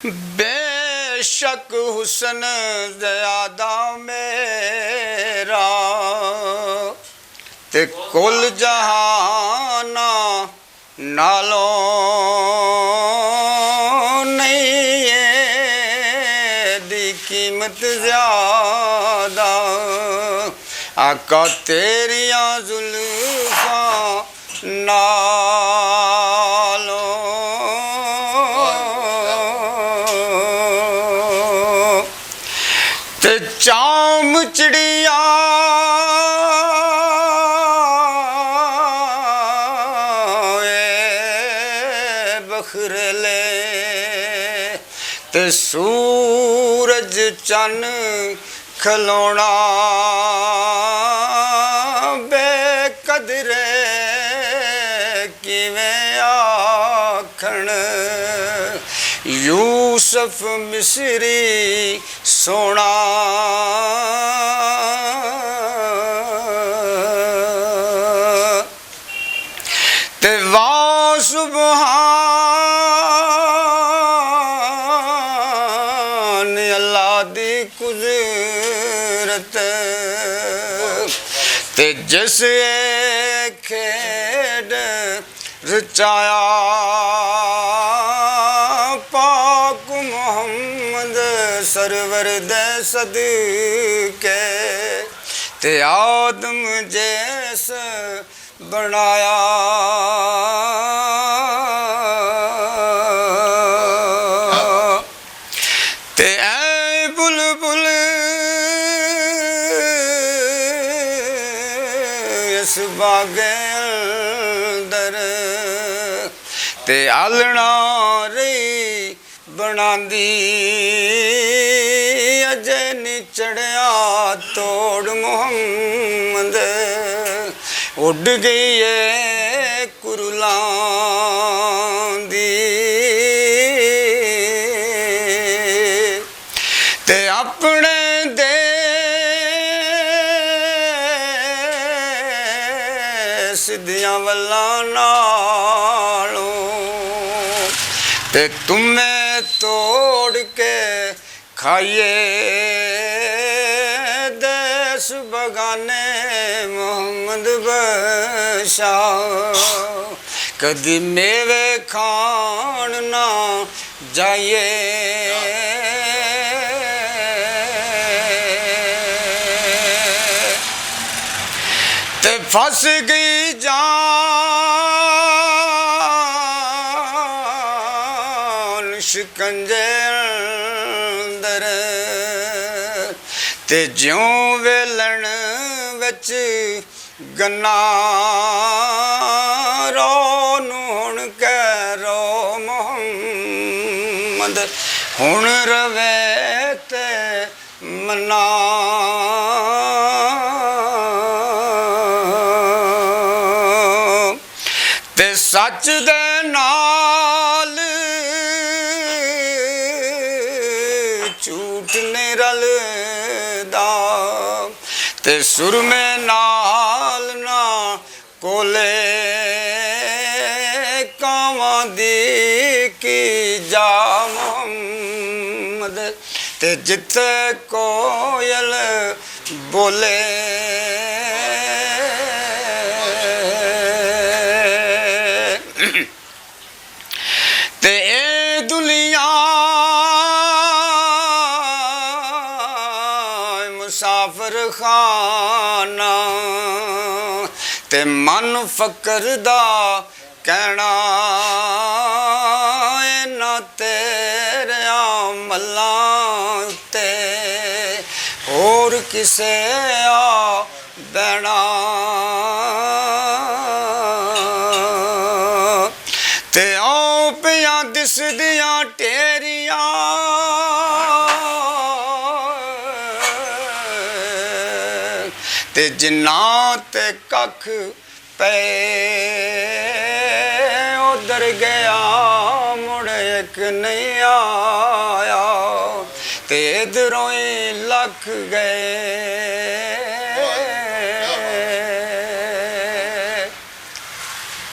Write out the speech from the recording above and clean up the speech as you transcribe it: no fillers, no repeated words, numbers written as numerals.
बेशक हुस्न ज़्यादा मेरा ते कुल जहाना नालों नहीं दी कीमत ज़्यादा। आका तेरिया जुल्फा नालों ते चाम चिड़िया बखरले ते सूरज चन खलोना बेकदरे किवें आखण। यूसुफ मिस्री सोना ते वाह सुभान अल्लाह दी कुदरत ते जिस खेड रचाया पाक मोहम्मद सरवर दे सदके ते आदम जैस बनाया। ते ऐ बुलबुल इस बागे अंदर ते आलना रही बनांदी अजे नी चढ़िया तोड़ मोहम्मद। उड़ गई है कुरलां दी ते अपने देश दियां वल्लां नालों ते तुम्हें तोड़ के खाइए देश बगाने मोहम्मद बशाह। कदी मेवे खान ना जाइए ते फंस गई जान शिकंजे अंदर ते ज्यों वेलण विच गन्ना रो नूं हुण कह रो मोहम्मद हुण रवे ते मना। ते सच दे नाल झूठ ने रलदा ते सुरमे नाल ना कोले कावां दी की जा मोहम्मद ते जिथे कोयल बोले ते ए दुनिया मुसाफिर खाना ते मन फकर दा कहना ना तेरे अमलां ते होर किसे आ बैना। ते आओ पिया दिसदियां टेरियां ते जिन्ना ते कख पे उधर गया मुड़ एक नहीं आया ते इधरों ही लख गए